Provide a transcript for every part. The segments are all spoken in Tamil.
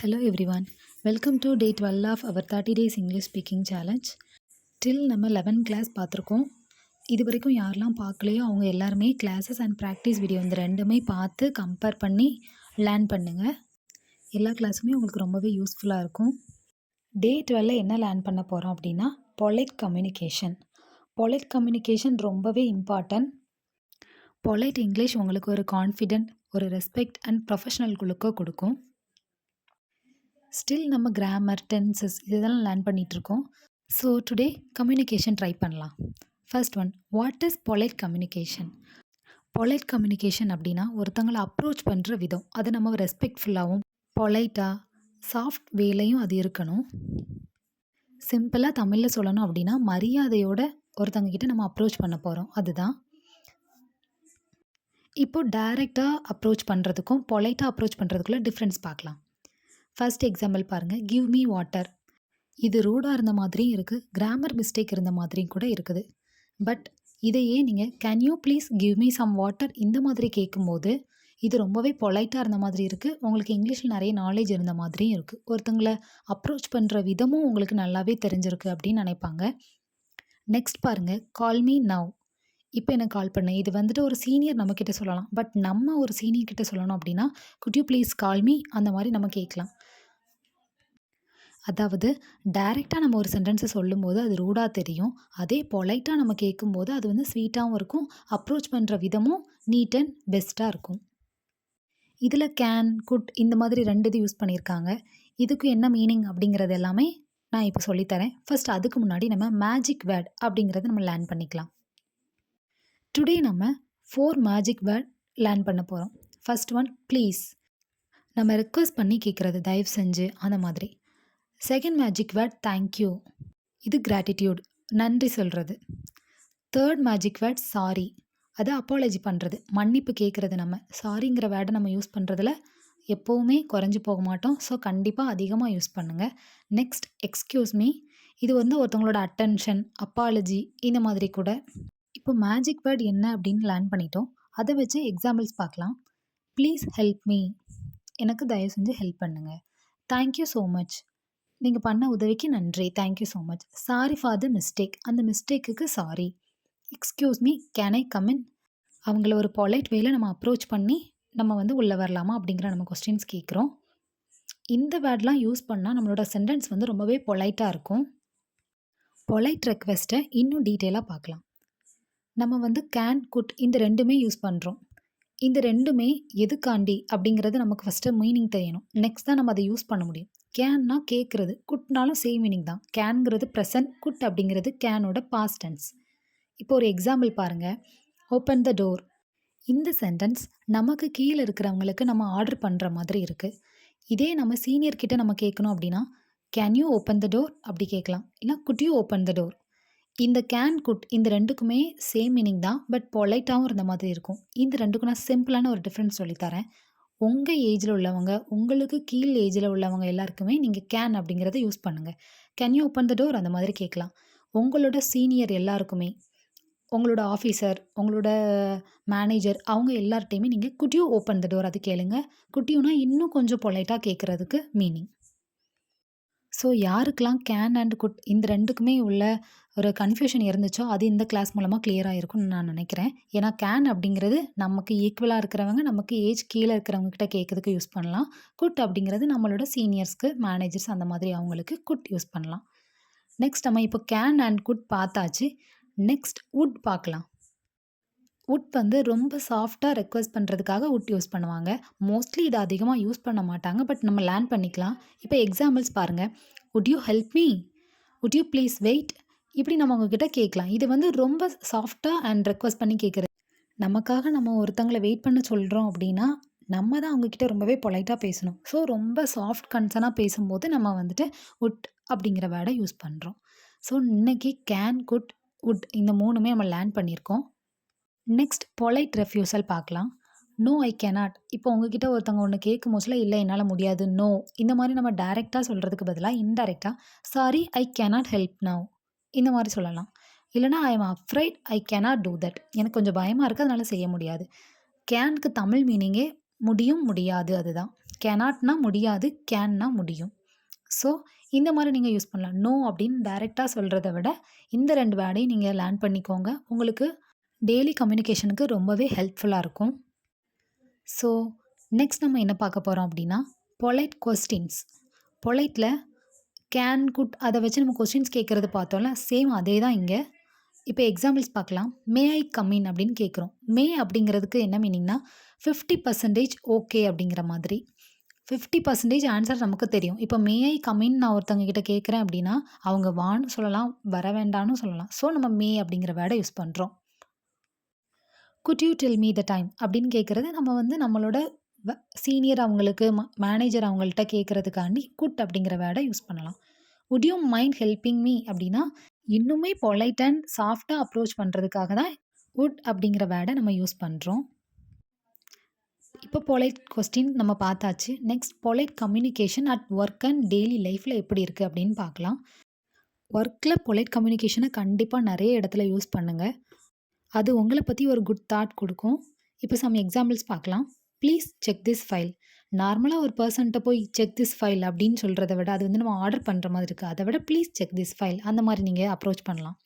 Hello everyone. Welcome to day 12 of our 30 days English speaking challenge. Till நம்ம 11 கிளாஸ் பார்த்துருக்கோம். இது வரைக்கும் யாரெல்லாம் பார்க்கலையோ அவங்க எல்லாருமே கிளாஸஸ் அண்ட் ப்ராக்டிஸ் வீடியோ இந்த ரெண்டுமே பார்த்து கம்பேர் பண்ணி லேர்ன் பண்ணுங்கள். எல்லா கிளாஸுமே உங்களுக்கு ரொம்பவே யூஸ்ஃபுல்லாக இருக்கும். டே 12 என்ன லேர்ன் பண்ண போகிறோம் அப்படின்னா பொலைட் கம்யூனிகேஷன். பொலைட் கம்யூனிகேஷன் ரொம்பவே இம்பார்ட்டன்ட். பொலைட் இங்கிலீஷ் உங்களுக்கு ஒரு கான்ஃபிடென்ட், ஒரு ரெஸ்பெக்ட் அண்ட் ப்ரொஃபஷனல் லுக்கை கொடுக்கும். ஸ்டில் நம்ம கிராமர், டென்சஸ் இதெல்லாம் லேர்ன் பண்ணிகிட்ருக்கோம். ஸோ டுடே கம்யூனிகேஷன் ட்ரை பண்ணலாம். First one, what is polite communication? Polite communication அப்படின்னா ஒருத்தங்களை அப்ரோச் பண்ணுற விதம், அது நம்ம ரெஸ்பெக்ட்ஃபுல்லாகவும் பொலைட்டாக சாஃப்ட் வேலையும் அது இருக்கணும். சிம்பிளாக தமிழில் சொல்லணும் அப்படின்னா மரியாதையோட ஒருத்தங்கக்கிட்ட நம்ம அப்ரோச் பண்ண போகிறோம், அதுதான். இப்போது டைரெக்டாக அப்ரோச் பண்ணுறதுக்கும் பொலைட்டாக அப்ரோச் பண்ணுறதுக்குள்ள டிஃப்ரென்ஸ் பார்க்கலாம். ஃபர்ஸ்ட் எக்ஸாம்பிள் பாருங்கள், கிவ் மீ வாட்டர். இது ரூடாக இருந்த மாதிரியும் இருக்குது, கிராமர் மிஸ்டேக் இருந்த மாதிரியும் கூட இருக்குது. பட் இதையே நீங்கள் can you please give me some water இந்த மாதிரி கேட்கும்போது இது ரொம்பவே பொலைட்டாக இருந்த மாதிரி இருக்குது, உங்களுக்கு இங்கிலீஷில் நிறைய நாலேஜ் இருந்த மாதிரியும் இருக்குது. ஒருத்தங்களை அப்ரோச் பண்ணுற விதமும் உங்களுக்கு நல்லாவே தெரிஞ்சிருக்கு அப்படின்னு நினைப்பாங்க. நெக்ஸ்ட் பாருங்கள், கால் மீ நவ். இப்போ எனக்கு கால் பண்ணேன், இது வந்துட்டு ஒரு சீனியர் நம்மக்கிட்ட சொல்லலாம். பட் நம்ம ஒரு சீனியர் கிட்ட சொல்லணும் அப்படின்னா good you please call me அந்த மாதிரி நம்ம கேட்கலாம். அதாவது டைரெக்டாக நம்ம ஒரு சென்டென்ஸை சொல்லும்போது அது ரூடாக தெரியும், அதே பொலைட்டாக நம்ம கேட்கும்போது அது வந்து ஸ்வீட்டாகவும் இருக்கும், அப்ரோச் பண்ணுற விதமும் நீட் அண்ட் பெஸ்ட்டாக இருக்கும். இதில் கேன், குட் இந்த மாதிரி ரெண்டு இது யூஸ் பண்ணியிருக்காங்க. இதுக்கு என்ன மீனிங் அப்படிங்கிறது எல்லாமே நான் இப்போ சொல்லித்தரேன். ஃபர்ஸ்ட் அதுக்கு முன்னாடி நம்ம மேஜிக் வேர்ட் அப்படிங்கிறத நம்ம லேர்ன் பண்ணிக்கலாம். டுடே நம்ம 4 மேஜிக் வேர்ட் லேர்ன் பண்ண போகிறோம். First one, please. நம்ம ரெக்வஸ்ட் பண்ணி கேட்குறது, தயவு செஞ்சு அந்த மாதிரி. Second magic word, thank you. இது கிராட்டிடியூட், நன்றி சொல்கிறது. Third magic word, sorry. அது அப்பாலஜி பண்ணுறது, மன்னிப்பு கேட்குறது. நம்ம சாரிங்கிற வேர்டை நம்ம யூஸ் பண்ணுறதுல எப்போவுமே குறைஞ்சி போக மாட்டோம். ஸோ கண்டிப்பாக அதிகமாக யூஸ் பண்ணுங்கள். Next, excuse me. இது வந்து ஒருத்தவங்களோட அட்டென்ஷன், அப்பாலஜி இந்த மாதிரி கூட. இப்போ மேஜிக் வேர்ட் என்ன அப்படின்னு லேர்ன் பண்ணிட்டோம். அதை வச்சு எக்ஸாம்பிள்ஸ் பார்க்கலாம். ப்ளீஸ் ஹெல்ப் மீ, எனக்கு தயவு செஞ்சு ஹெல்ப் பண்ணுங்கள். தேங்க்யூ ஸோ மச், நீங்கள் பண்ண உதவிக்கு நன்றி, thank you so much. Sorry for the mistake, அந்த மிஸ்டேக்குக்கு sorry. Excuse me, can I come in. அவங்கள ஒரு பொலைட் வேல நம்ம அப்ரோச் பண்ணி நம்ம வந்து உள்ளே வரலாமா அப்படிங்கிற நம்ம கொஸ்டின்ஸ் கேட்குறோம். இந்த வேர்ட்லாம் யூஸ் பண்ணால் நம்மளோட சென்டென்ஸ் வந்து ரொம்பவே பொலைட்டாக இருக்கும். பொலைட் ரெக்வெஸ்ட்டை இன்னும் டீட்டெயிலாக பார்க்கலாம். நம்ம வந்து கேன், குட் இந்த ரெண்டுமே யூஸ் பண்ணுறோம். இந்த ரெண்டுமே எதுக்காண்டி அப்படிங்கிறது நமக்கு ஃபஸ்ட்டு மீனிங் தெரியணும். நெக்ஸ்ட் தான் நம்ம அதை யூஸ் பண்ண முடியும். கேன்னா கேட்குறது, குட்னாலும் சேம் மீனிங் தான். கேன்கிறது ப்ரெசன்ட், குட் அப்படிங்கிறது கேனோட பாஸ்ட் டென்ஸ். இப்போ ஒரு எக்ஸாம்பிள் பாருங்கள், ஓப்பன் த டோர். இந்த சென்டென்ஸ் நமக்கு கீழே இருக்கிறவங்களுக்கு நம்ம ஆர்டர் பண்ணுற மாதிரி இருக்குது. இதே நம்ம சீனியர் கிட்ட நம்ம கேட்கணும் அப்படின்னா can you open the door அப்படி கேட்கலாம், இல்லை good you open the door. இந்த கேன், குட் இந்த ரெண்டுக்குமே சேம் மீனிங் தான், பட் பொலைட்டாகவும் இருந்த மாதிரி இருக்கும். இந்த ரெண்டுக்கும் நான் சிம்பிளான ஒரு டிஃப்ரென்ஸ் சொல்லித்தரேன். உங்கள் ஏஜில் உள்ளவங்க, உங்களுக்கு கீழ் ஏஜில் உள்ளவங்க எல்லாருக்குமே நீங்கள் கேன் அப்படிங்கிறத யூஸ் பண்ணுங்கள். Can you open the door அந்த மாதிரி கேட்கலாம். உங்களோட சீனியர் எல்லாருக்குமே, உங்களோட ஆஃபீஸர், உங்களோட மேனேஜர் அவங்க எல்லார்ட்டையுமே நீங்கள் good you open the door அது கேளுங்க. குட் யூனா இன்னும் கொஞ்சம் பொலைட்டாக கேட்குறதுக்கு மீனிங். ஸோ யாருக்கெல்லாம் கேன் அண்ட் குட் இந்த ரெண்டுக்குமே உள்ள ஒரு கன்ஃபியூஷன் இருந்துச்சோ அது இந்த கிளாஸ் மூலமாக கிளியராக இருக்கும்னு நான் நினைக்கிறேன். ஏன்னா கேன் அப்படிங்கிறது நமக்கு ஈக்குவலாக இருக்கிறவங்க, நமக்கு ஏஜ் கீழே இருக்கிறவங்க கிட்ட கேட்குறதுக்கு யூஸ் பண்ணலாம். குட் அப்படிங்கிறது நம்மளோட சீனியர்ஸ்க்கு, மேனேஜர்ஸ் அந்த மாதிரி அவங்களுக்கு குட் யூஸ் பண்ணலாம். நெக்ஸ்ட் நம்ம இப்போ கேன் அண்ட் குட் பார்த்தாச்சு. நெக்ஸ்ட் வுட் பார்க்கலாம். வுட் வந்து ரொம்ப சாஃப்டாக ரெக்வெஸ்ட் பண்ணுறதுக்காக வுட் யூஸ் பண்ணுவாங்க. மோஸ்ட்லி இதை அதிகமாக யூஸ் பண்ண மாட்டாங்க, பட் நம்ம லேர்ன் பண்ணிக்கலாம். இப்போ எக்ஸாம்பிள்ஸ் பாருங்கள், would you help me, would you please wait, இப்படி நம்ம உங்ககிட்ட கேட்கலாம். இது வந்து ரொம்ப சாஃப்டாக அண்ட் ரெக்வெஸ்ட் பண்ணி கேட்குறது. நமக்காக நம்ம ஒருத்தங்களை வெயிட் பண்ண சொல்கிறோம் அப்படின்னா நம்ம தான் அவங்கக்கிட்ட ரொம்பவே பொலைட்டாக பேசணும். ஸோ ரொம்ப சாஃப்ட் கன்சர்னாக பேசும்போது நம்ம வந்துட்டு வுட் அப்படிங்கிற வேர்டை யூஸ் பண்ணுறோம். ஸோ இன்றைக்கி கேன், குட், வுட் இந்த மூணுமே நம்ம லேர்ன் பண்ணியிருக்கோம். நெக்ஸ்ட் பொலைட் ரெஃப்யூசல் பார்க்கலாம். No I cannot. இப்போ உங்ககிட்ட ஒருத்தவங்க ஒன்று கேட்கும் போதுல இல்லை என்னால் முடியாது, நோ இந்த மாதிரி நம்ம டைரெக்டாக சொல்கிறதுக்கு பதிலாக இன்டைரக்டாக sorry I cannot help now இந்த மாதிரி சொல்லலாம். இல்லைனா I am afraid I cannot do that, எனக்கு கொஞ்சம் பயமாக இருக்குது அதனால் செய்ய முடியாது. கேனுக்கு தமிழ் மீனிங்கே முடியும், முடியாது அதுதான். கேனாட்னா முடியாது, கேன்னா முடியும். ஸோ இந்த மாதிரி நீங்கள் யூஸ் பண்ணலாம். நோ அப்படின்னு டைரெக்டாக சொல்கிறத விட இந்த 2 வேர்டையும் நீங்கள் லேர்ன் பண்ணிக்கோங்க. உங்களுக்கு டெய்லி கம்யூனிகேஷனுக்கு ரொம்பவே ஹெல்ப்ஃபுல்லாக இருக்கும். ஸோ நெக்ஸ்ட் நம்ம என்ன பார்க்க போகிறோம் அப்படின்னா பொலைட் கொஸ்டின்ஸ். பொலைட்டில் கேன், குட் அதை வச்சு நம்ம கொஸ்டின்ஸ் கேட்குறது பார்த்தோம்ல, சேம் அதே தான் இங்கே. இப்போ எக்ஸாம்பிள்ஸ் பார்க்கலாம். மே ஐ கம் இன் அப்படின்னு கேட்குறோம். மே அப்படிங்கிறதுக்கு என்ன மீனிங்னா 50% ஓகே அப்படிங்கிற மாதிரி. 50% ஆன்சர் நமக்கு தெரியும். இப்போ மே ஐ கம் இன் நான் ஒருத்தவங்க கிட்ட கேட்குறேன் அப்படின்னா அவங்க வான்னு சொல்லலாம், வர வேண்டான்னு சொல்லலாம். ஸோ நம்ம மே அப்படிங்கிற வேர்டை யூஸ் பண்ணுறோம். Good you tell me the time அப்படின்னு கேட்குறது நம்ம வந்து நம்மளோட சீனியர் அவங்களுக்கு மேனேஜர் அவங்கள்ட்ட கேட்குறதுக்காண்டி குட் அப்படிங்கிற வேர்டை யூஸ் பண்ணலாம். Would you mind helping me அப்படின்னா இன்னுமே பொலைட் அண்ட் சாஃப்டாக அப்ரோச் பண்ணுறதுக்காக தான் வுட் அப்படிங்கிற வேர்டை நம்ம யூஸ் பண்ணுறோம். இப்போ பொலைட் கொஸ்டின் நம்ம பார்த்தாச்சு. Next polite communication at work and daily லைஃப்பில் எப்படி இருக்குது அப்படின்னு பார்க்கலாம். ஒர்க்கில் பொலைட் கம்யூனிகேஷனை கண்டிப்பாக நிறைய இடத்துல யூஸ் பண்ணுங்கள். அது உங்களை பற்றி ஒரு குட் தாட் கொடுக்கும். இப்போ சம் எக்ஸாம்பிள்ஸ் பார்க்கலாம். Please check this file. நார்மலாக ஒரு பர்சன்ட்ட போய் செக் திஸ் ஃபைல் அப்படின்னு சொல்கிறத விட அது வந்து நம்ம ஆர்டர் பண்ணுற மாதிரி இருக்குது. அதை விட ப்ளீஸ் செக் திஸ் ஃபைல் அந்த மாதிரி நீங்கள் அப்ரோச் பண்ணலாம்.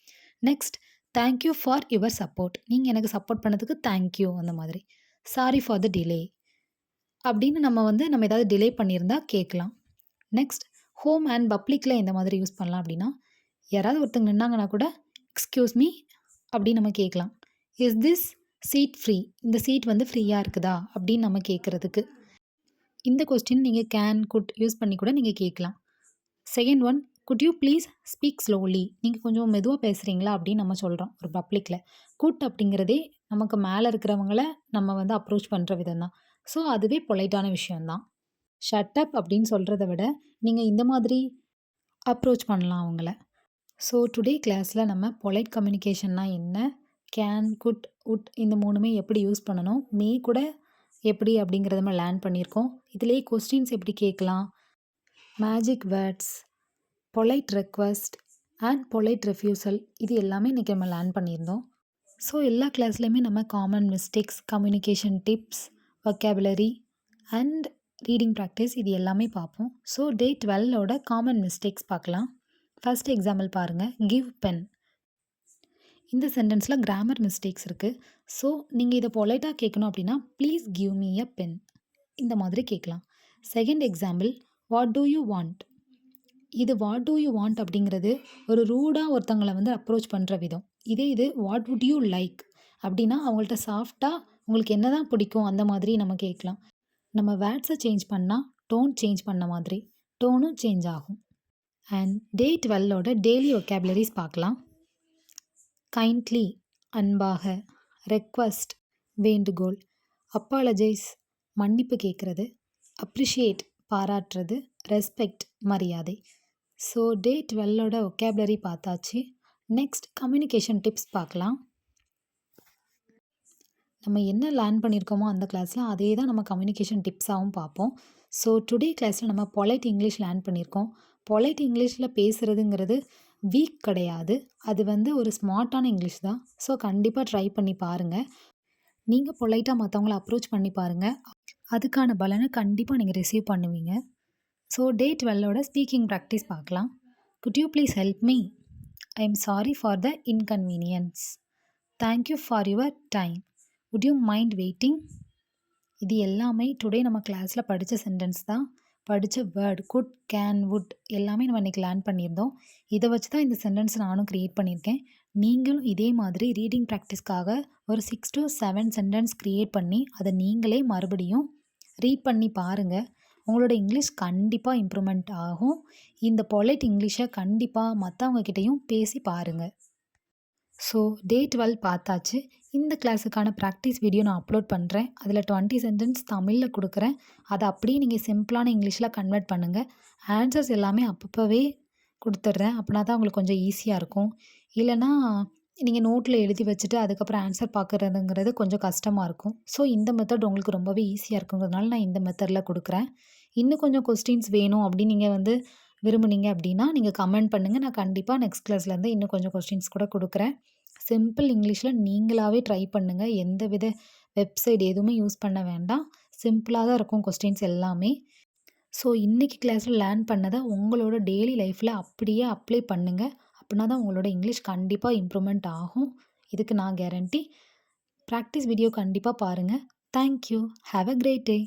Next thank you for your support. நீங்கள் எனக்கு சப்போர்ட் பண்ணதுக்கு தேங்க்யூ அந்த மாதிரி. சாரி ஃபார் த டிலே அப்படின்னு நம்ம ஏதாவது டிலே பண்ணியிருந்தா கேட்கலாம். நெக்ஸ்ட் ஹோம் அண்ட் பப்ளிக்கில் எந்த மாதிரி யூஸ் பண்ணலாம் அப்படின்னா யாராவது ஒருத்தங்க நின்னாங்கன்னா கூட எக்ஸ்கியூஸ் மீ அப்படின்னு நம்ம கேட்கலாம். Is this seat free? இந்த சீட் வந்து ஃப்ரீயாக இருக்குதா அப்படின்னு நம்ம கேட்குறதுக்கு. இந்த கொஸ்டின் நீங்கள் கேன், குட் யூஸ் பண்ணி கூட நீங்கள் கேட்கலாம். Second one, good you please speak slowly? நீங்கள் கொஞ்சம் மெதுவாக பேசுகிறீங்களா அப்படின்னு நம்ம சொல்கிறோம் ஒரு பப்ளிக்கில். குட் அப்படிங்கிறதே நமக்கு மேலே இருக்கிறவங்கள நம்ம வந்து அப்ரோச் பண்ணுற விதம் தான். ஸோ அதுவே பொலைட்டான விஷயந்தான். ஷட் அப் அப்படின்னு சொல்கிறத விட நீங்கள் இந்த மாதிரி அப்ரோச் பண்ணலாம் அவங்கள. ஸோ டுடே கிளாஸில் நம்ம பொலைட் கம்யூனிகேஷன்னா என்ன, கேன், குட், உட் இந்த 3மே எப்படி யூஸ் பண்ணணும், மே கூட எப்படி அப்படிங்கிறத நம்ம லேர்ன் பண்ணியிருக்கோம். இதிலேயே கொஸ்டின்ஸ் எப்படி கேட்கலாம், magic words, polite request and polite refusal இது எல்லாமே இன்றைக்கி நம்ம லேர்ன் பண்ணியிருந்தோம். ஸோ எல்லா கிளாஸ்லேயுமே நம்ம common mistakes, communication tips, vocabulary and reading practice இது எல்லாமே பார்ப்போம். ஸோ டே 12ஓட காமன் மிஸ்டேக்ஸ் பார்க்கலாம். ஃபர்ஸ்ட் எக்ஸாம்பிள் பாருங்கள். Give pen. இந்த சென்டென்ஸில் கிராமர் மிஸ்டேக்ஸ் இருக்குது. ஸோ நீங்கள் இதை பொலைட்டாக கேட்கணும் அப்படின்னா please give me a pen இந்த மாதிரி கேட்கலாம். Second example, what do you want. இது வாட் டூ யூ வாண்ட் அப்படிங்கிறது ஒரு ரூடாக ஒருத்தங்களை வந்து அப்ரோச் பண்ணுற விதம். இது வாட் வுட் யூ லைக் அப்படின்னா அவங்கள்ட்ட சாஃப்டாக உங்களுக்கு என்ன தான் பிடிக்கும் அந்த மாதிரி நம்ம கேட்கலாம். நம்ம வேர்ட்ஸை சேஞ்ச் பண்ணால் டோன் சேஞ்ச் பண்ண மாதிரி டோனும் சேஞ்ச் ஆகும். அண்ட் டே 12ஓட டெய்லி வொக்காபுலரிஸ் பார்க்கலாம். கைண்ட்லி அன்பாக, ரெக்வஸ்ட் வேண்டுகோள், அப்பாலஜைஸ் மன்னிப்பு கேட்குறது, அப்ரிஷியேட் பாராட்டுறது, ரெஸ்பெக்ட் மரியாதை. ஸோ டே 12ஓட வொக்காபுலரி பார்த்தாச்சு. நெக்ஸ்ட் கம்யூனிகேஷன் டிப்ஸ் பார்க்கலாம். நம்ம என்ன லேர்ன் பண்ணியிருக்கோமோ அந்த கிளாஸில் அதே தான் நம்ம கம்யூனிகேஷன் டிப்ஸாகவும் பார்ப்போம். ஸோ டுடே கிளாஸில் நம்ம பொலைட் இங்கிலீஷ் லேர்ன் பண்ணியிருக்கோம். பொலைட் இங்கிலீஷில் பேசுகிறதுங்கிறது வீக் கிடையாது, அது வந்து ஒரு ஸ்மார்ட்டான இங்கிலீஷ் தான். ஸோ கண்டிப்பாக ட்ரை பண்ணி பாருங்கள். நீங்கள் பொலைட்டாக மற்றவங்கள அப்ரோச் பண்ணி பாருங்கள், அதுக்கான பலனை கண்டிப்பாக நீங்கள் ரிசீவ் பண்ணுவீங்க. ஸோ டே 12ஓட ஸ்பீக்கிங் ப்ராக்டிஸ் பார்க்கலாம். Good you please help me? I am sorry for the inconvenience. Thank you for your time. Would you mind waiting? இது எல்லாமே டுடே நம்ம கிளாஸில் படித்த சென்டென்ஸ் தான். படித்த வேர்ட் குட், கேன், வுட் எல்லாமே நம்ம இன்றைக்கி லேர்ன் பண்ணியிருந்தோம். இதை வச்சு தான் இந்த சென்டென்ஸ் நானும் க்ரியேட் பண்ணியிருக்கேன். நீங்களும் இதே மாதிரி ரீடிங் ப்ராக்டிஸ்க்காக ஒரு 6 to 7 சென்டென்ஸ் க்ரியேட் பண்ணி அதை நீங்களே மறுபடியும் ரீட் பண்ணி பாருங்கள். உங்களோட இங்கிலீஷ் கண்டிப்பாக இம்ப்ரூவ்மெண்ட் ஆகும். இந்த பொலைட் இங்கிலீஷை கண்டிப்பாக மற்றவங்கக்கிட்டையும் பேசி பாருங்கள். ஸோ டே 12 பார்த்தாச்சு. இந்த கிளாஸுக்கான ப்ராக்டிஸ் வீடியோ நான் அப்லோட் பண்ணுறேன். அதில் 20 சென்டென்ஸ் தமிழில் கொடுக்குறேன். அதை அப்படியே நீங்கள் சிம்பிளான இங்கிலீஷில் கன்வெர்ட் பண்ணுங்கள். ஆன்சர்ஸ் எல்லாமே அப்பப்போவே கொடுத்துட்றேன். அப்படின்னா தான் உங்களுக்கு கொஞ்சம் ஈஸியாக இருக்கும். இல்லைனா நீங்கள் நோட்டில் எழுதி வச்சுட்டு அதுக்கப்புறம் ஆன்சர் பார்க்குறதுங்கிறது கொஞ்சம் கஷ்டமாக இருக்கும். ஸோ இந்த மெத்தட் உங்களுக்கு ரொம்பவே ஈஸியாக இருக்குங்கிறதுனால நான் இந்த மெத்தடில் கொடுக்குறேன். இன்னும் கொஞ்சம் கொஸ்டின்ஸ் வேணும் அப்படின்னு நீங்கள் வந்து விரும்புனீங்க அப்படின்னா நீங்கள் கமெண்ட் பண்ணுங்கள். நான் கண்டிப்பாக நெக்ஸ்ட் கிளாஸ்லேருந்து இன்னும் கொஞ்சம் கொஸ்டின்ஸ் கூட கொடுக்குறேன். சிம்பிள் இங்கிலீஷில் நீங்களாகவே ட்ரை பண்ணுங்கள். எந்த வித வெப்சைட் எதுவுமே யூஸ் பண்ண வேண்டாம். சிம்பிளா தான் இருக்கும் கொஸ்டின்ஸ் எல்லாமே. ஸோ இன்னைக்கு கிளாஸ்ல லேர்ன் பண்ணத உங்களோட டெய்லி லைஃப்ல அப்படியே அப்ளை பண்ணுங்க. அப்படின்னா தான் உங்களோட இங்கிலீஷ் கண்டிப்பா இம்ப்ரூவ்மெண்ட் ஆகும். இதுக்கு நான் கேரண்டி. பிராக்டிஸ் வீடியோ கண்டிப்பா பாருங்க. Thank you. Have a great day.